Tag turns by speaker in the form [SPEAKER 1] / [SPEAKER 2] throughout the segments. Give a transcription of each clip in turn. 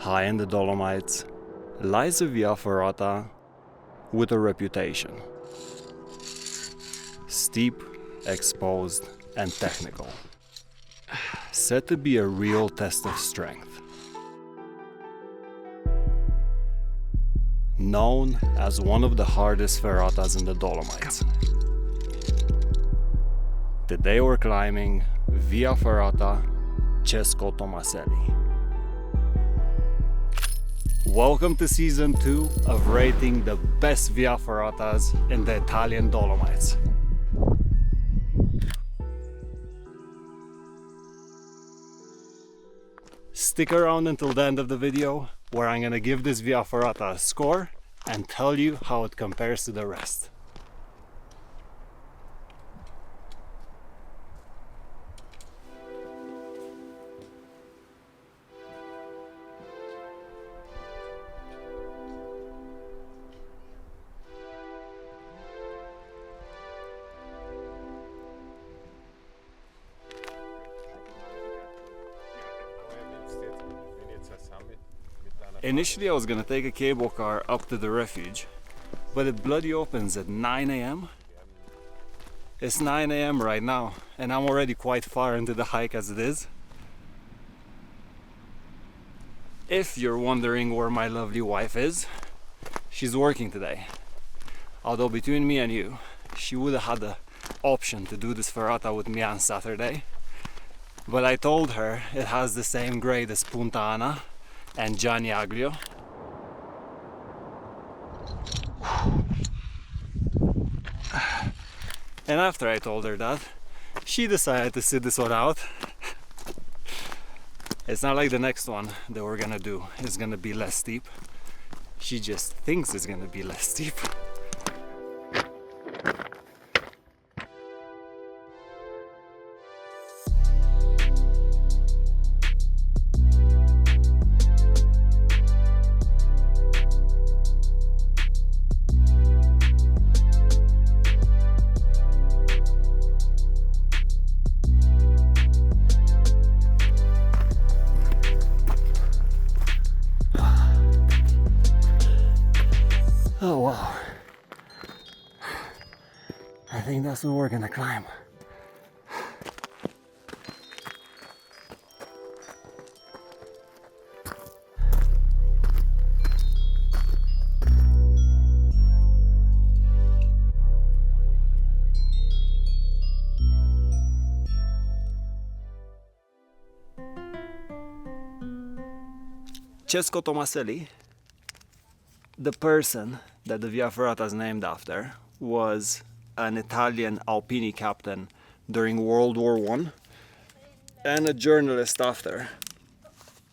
[SPEAKER 1] High in the Dolomites lies a Via Ferrata with a reputation. Steep, exposed, and technical. Said to be a real test of strength. Known as one of the hardest ferratas in the Dolomites. Today we're climbing Via Ferrata Cesco Tomaselli. Welcome to season 2 of rating the best Via Ferratas in the Italian Dolomites. Stick around until the end of the video, where I'm gonna give this Via Ferrata a score and tell you how it compares to the rest. Initially I was gonna take a cable car up to the refuge, but it bloody opens at 9 a.m. It's 9 a.m. right now, and I'm already quite far into the hike as it is. If you're wondering where my lovely wife is, she's working today. Although between me and you, she would have had the option to do this ferrata with me on Saturday. But I told her it has the same grade as Punta Ana and Gianni Aglio. And after I told her that, she decided to sit this one out. It's not like the next one that we're gonna do is gonna be less steep. She just thinks it's gonna be less steep. Oh wow, I think that's what we're gonna climb. Cesco Tomaselli, the person that the Via Ferrata is named after, was an Italian Alpini captain during World War I and a journalist after.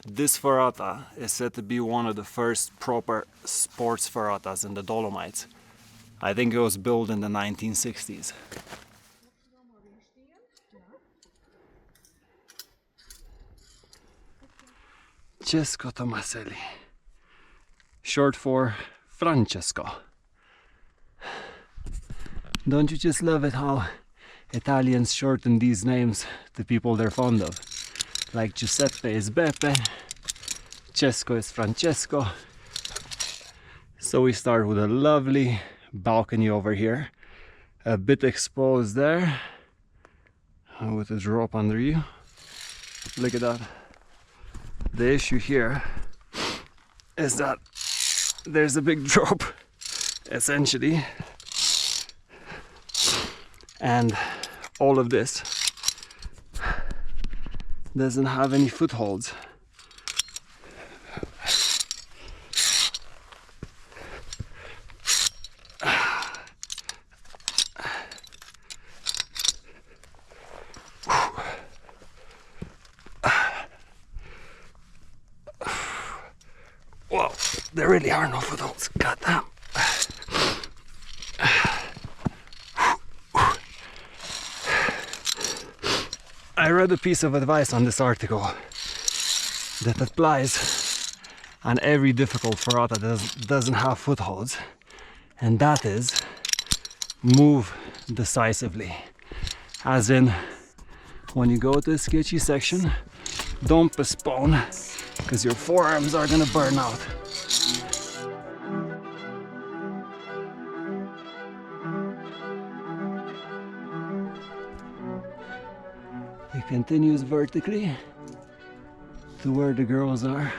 [SPEAKER 1] This ferrata is said to be one of the first proper sports ferratas in the Dolomites. I think it was built in the 1960s. Cesco Tomaselli, short for Francesco. Don't you just love it how Italians shorten these names to people they're fond of? Like Giuseppe is Beppe, Cesco is Francesco. So we start with a lovely balcony over here, a bit exposed there, with a drop under you. Look at that. The issue here is that there's a big drop, essentially, and all of this doesn't have any footholds. Well, there really are no footholds. God damn. I read a piece of advice on this article that applies on every difficult ferrata that doesn't have footholds, and that is move decisively. As in, when you go to a sketchy section, Don't postpone, because your forearms are gonna burn out. He continues vertically to where the girls are.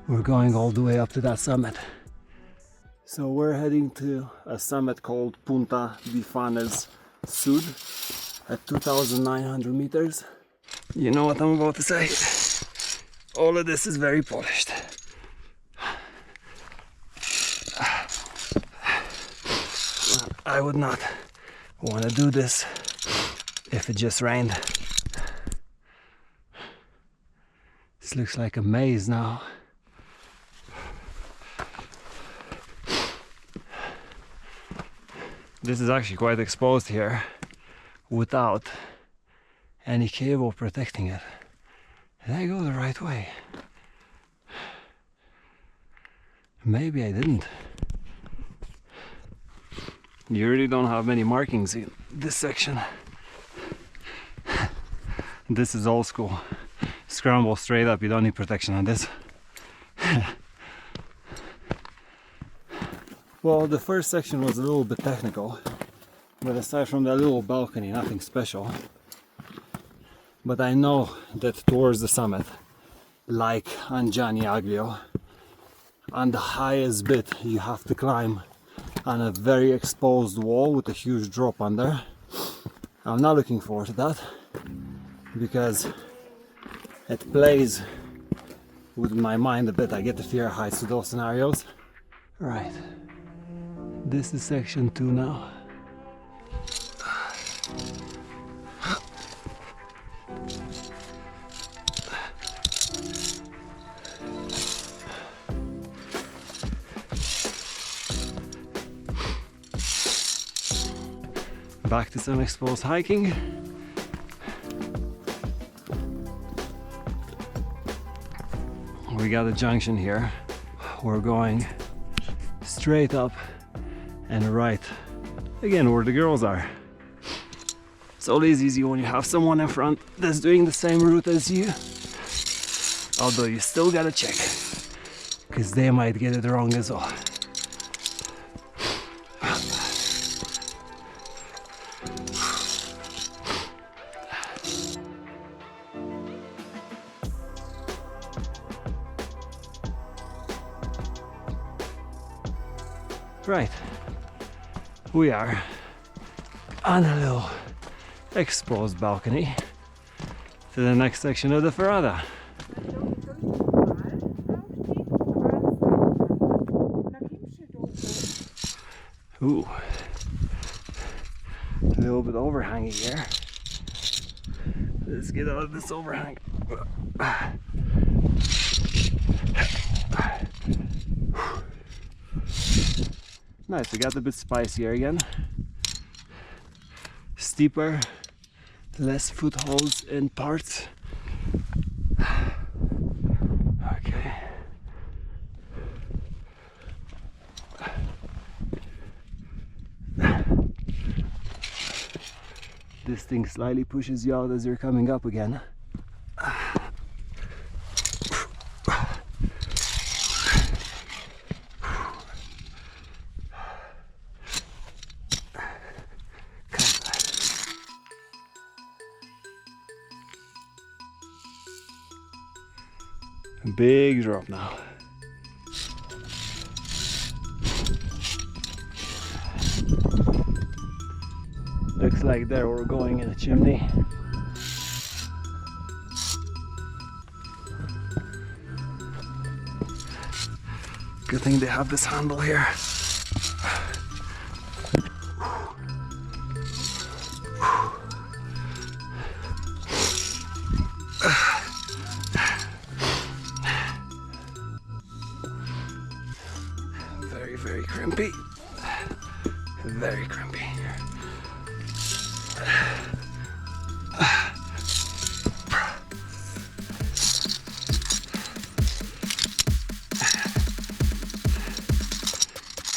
[SPEAKER 1] We're going all the way up to that summit. So we're heading to a summit called Punta di Fanes Sud at 2,900 meters. You know what I'm about to say? All of this is very polished. I would not want to do this if it just rained. This looks like a maze now. This is actually quite exposed here without any cable protecting it. Did I go the right way? Maybe I didn't. You really don't have many markings in this section. This is old school. Scramble straight up, you don't need protection on this. Well, the first section was a little bit technical, but aside from that little balcony, nothing special. But I know that towards the summit, like on Gianni Aglio, on the highest bit you have to climb on a very exposed wall with a huge drop under. I'm not looking forward to that because it plays with my mind a bit. I get the fear of heights to those scenarios. Right. This is section 2 now. Back to some exposed hiking. We got a junction here. We're going straight up and right again where the girls are. It's always easy when you have someone in front that's doing the same route as you, although you still gotta check because they might get it wrong as well. Right, we are on a little exposed balcony to the next section of the Ferrata. Ooh, a little bit overhanging here. Let's get out of this overhang. Nice, we got a bit spicier again. Steeper, less footholds in parts. Okay. This thing slightly pushes you out as you're coming up again. Big drop now. Looks like there we're going in a chimney. Good thing they have this handle here. crimpy. Very crimpy.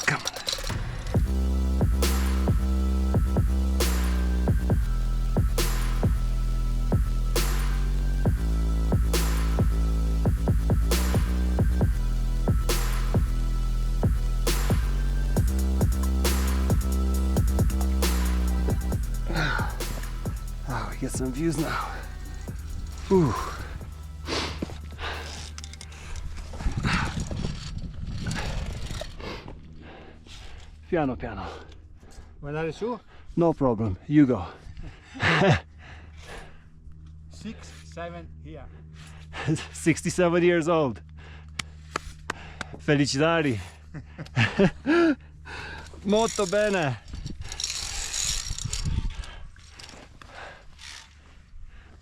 [SPEAKER 1] Come on. Get some views now. Ooh. Piano piano.
[SPEAKER 2] Vuoi andare su?
[SPEAKER 1] No problem. You go.
[SPEAKER 2] 6, 7 here.
[SPEAKER 1] 67 years old. Felicitari. Molto bene.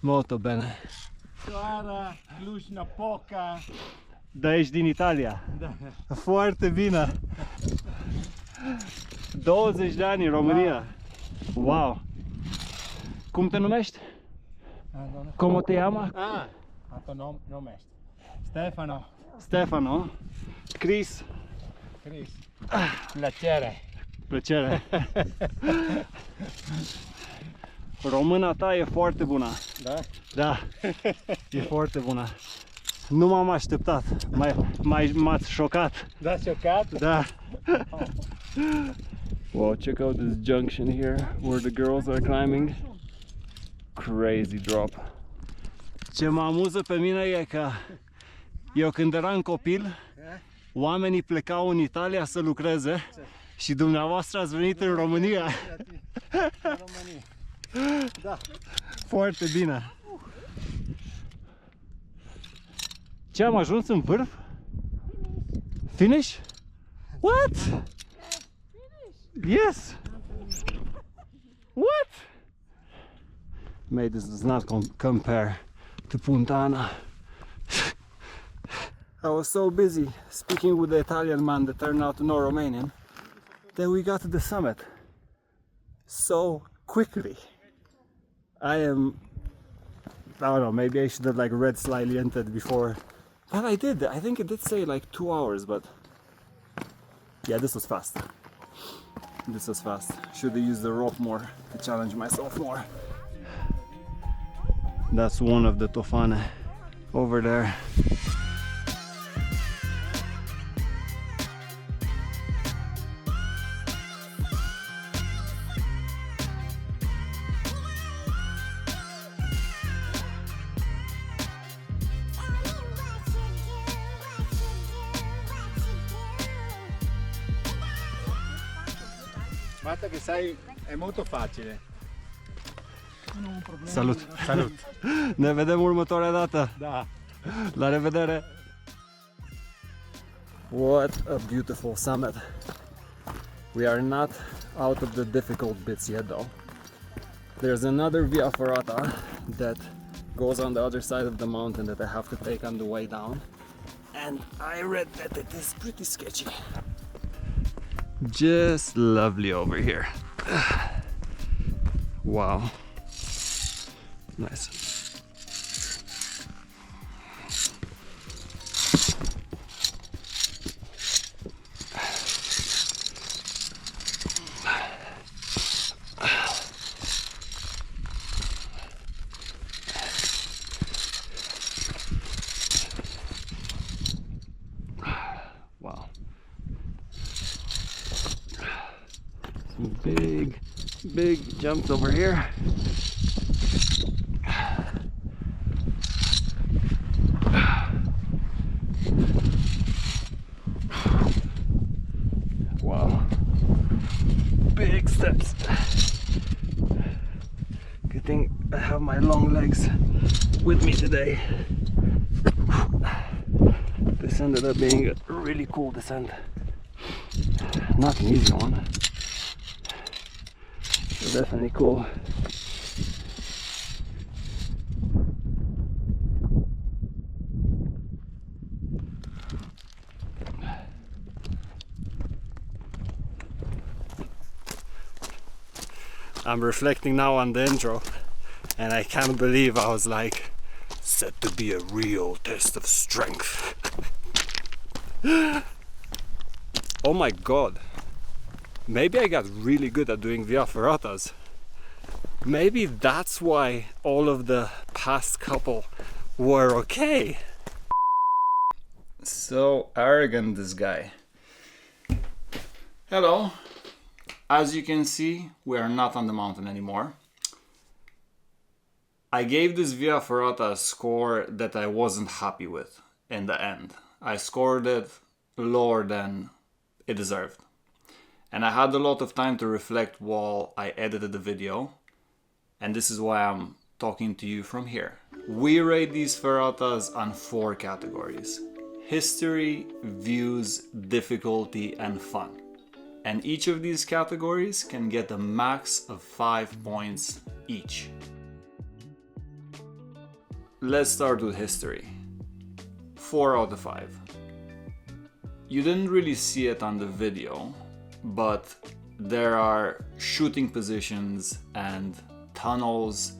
[SPEAKER 1] Molto bene.
[SPEAKER 2] Clara, Cluj-Napoca.
[SPEAKER 1] Da ești din Italia.
[SPEAKER 2] Da.
[SPEAKER 1] Foarte bine. 20 de ani în România. Wow. Cum te numești? Cum te cheamă?
[SPEAKER 2] Nome. Stefano.
[SPEAKER 1] Stefano. Chris.
[SPEAKER 2] Chris. Piacere.
[SPEAKER 1] Plăcere. Româna ta e foarte bună.
[SPEAKER 2] Da?
[SPEAKER 1] Da. E foarte bună. Nu m-am așteptat. M-ați șocat.
[SPEAKER 2] Da, șocat?
[SPEAKER 1] Da. Wow, check out this junction here where the girls are climbing. Crazy drop. Ce mă amuză pe mine e că eu când eram copil, oamenii plecau în Italia să lucreze și dumneavoastră ați venit în România.
[SPEAKER 2] România. Da.
[SPEAKER 1] Foarte bine. Ce, am ajuns în vârf? Finish? What? Yes. What? Mate, this does not compare to Puntana. I was so busy speaking with the Italian man that turned out to know Romanian that we got to the summit so quickly. I don't know, maybe I should have like read slightly into it before, but I did. I think it did say like 2 hours, but yeah, this was fast. This was fast. Should have used the rope more to challenge myself more. That's one of the Tofane over there.
[SPEAKER 2] Guarda che sai, è molto facile.
[SPEAKER 1] Salut!
[SPEAKER 2] Salut!
[SPEAKER 1] Ne vedem următoarea dată!
[SPEAKER 2] Da!
[SPEAKER 1] La revedere! What a beautiful summit! We are not out of the difficult bits yet though. There's another Via Ferrata that goes on the other side of the mountain that I have to take on the way down. And I read that it is pretty sketchy. Just lovely over here. Wow. Nice. Wow. Some big jumps over here. Wow. Big steps. Good thing I have my long legs with me today. This ended up being a really cool descent. Not an easy one, but definitely cool. I'm reflecting now on the intro, and I can't believe I was like, set to be a real test of strength. Oh my god. Maybe I got really good at doing Via Ferratas. Maybe that's why all of the past couple were okay. So arrogant, this guy. Hello. As you can see, we are not on the mountain anymore. I gave this Via Ferrata a score that I wasn't happy with in the end. I scored it lower than it deserved. And I had a lot of time to reflect while I edited the video. And this is why I'm talking to you from here. We rate these ferratas on 4 categories: history, views, difficulty, and fun. And each of these categories can get a max of 5 points each. Let's start with history. 4 out of 5. You didn't really see it on the video, but there are shooting positions and tunnels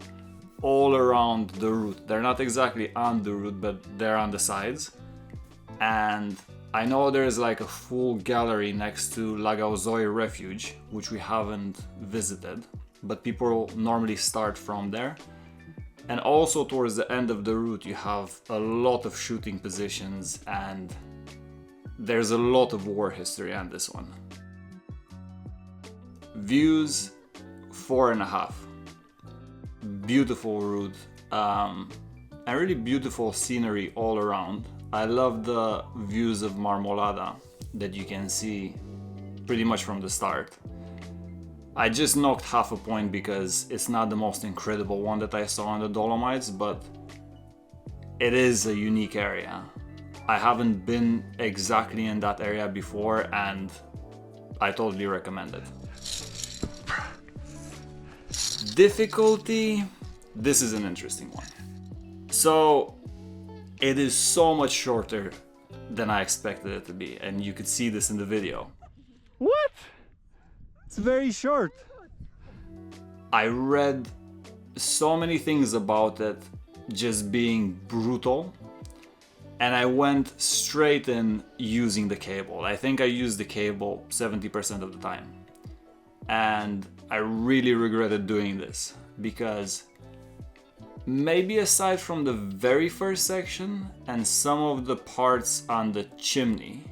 [SPEAKER 1] all around the route. They're not exactly on the route, but they're on the sides. And I know there's like a full gallery next to Lagazuoi refuge, which we haven't visited, but people normally start from there. And also towards the end of the route you have a lot of shooting positions, and there's a lot of war history on this one. Views, 4.5. Beautiful route, and really beautiful scenery all around. I love the views of Marmolada that you can see pretty much from the start. I just knocked half a point because it's not the most incredible one that I saw in the Dolomites, but it is a unique area. I haven't been exactly in that area before, and I totally recommend it. Difficulty, this is an interesting one. So it is so much shorter than I expected it to be, and you could see this in the video. What? It's very short. I read so many things about it just being brutal, and I went straight in using the cable. I think I used the cable 70% of the time. And I really regretted doing this because maybe aside from the very first section and some of the parts on the chimney,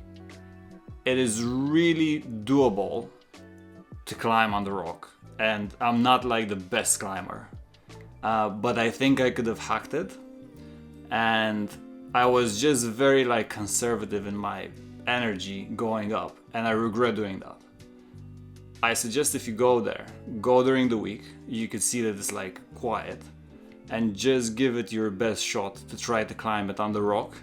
[SPEAKER 1] it is really doable to climb on the rock. And I'm not like the best climber, but I think I could have hacked it. And I was just very like conservative in my energy going up, and I regret doing that. I suggest if you go there, go during the week. You could see that it's like quiet, and just give it your best shot to try to climb it on the rock,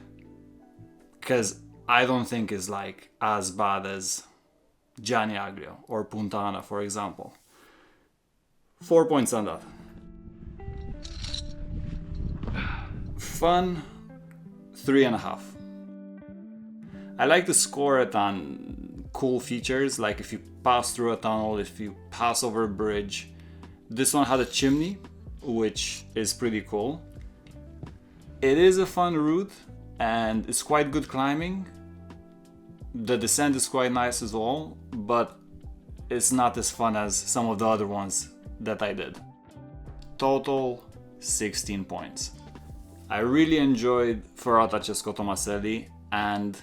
[SPEAKER 1] because I don't think it's like as bad as Gianni Aglio or Puntana, for example. 4 points on that. Fun, 3.5. I like to score it on cool features, like if you pass through a tunnel, if you pass over a bridge. This one had a chimney, which is pretty cool. It is a fun route and it's quite good climbing. The descent is quite nice as well, but it's not as fun as some of the other ones that I did. Total 16 points. I really enjoyed Ferrata Cesco Tomaselli and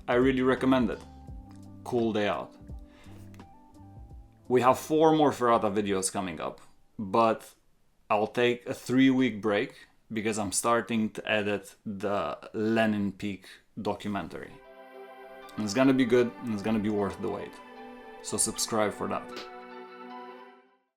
[SPEAKER 1] I really recommend it. Cool day out. We have 4 more Ferrata videos coming up, but I'll take a 3-week break because I'm starting to edit the Lenin Peak documentary. And it's gonna be good and it's gonna be worth the wait. So subscribe for that.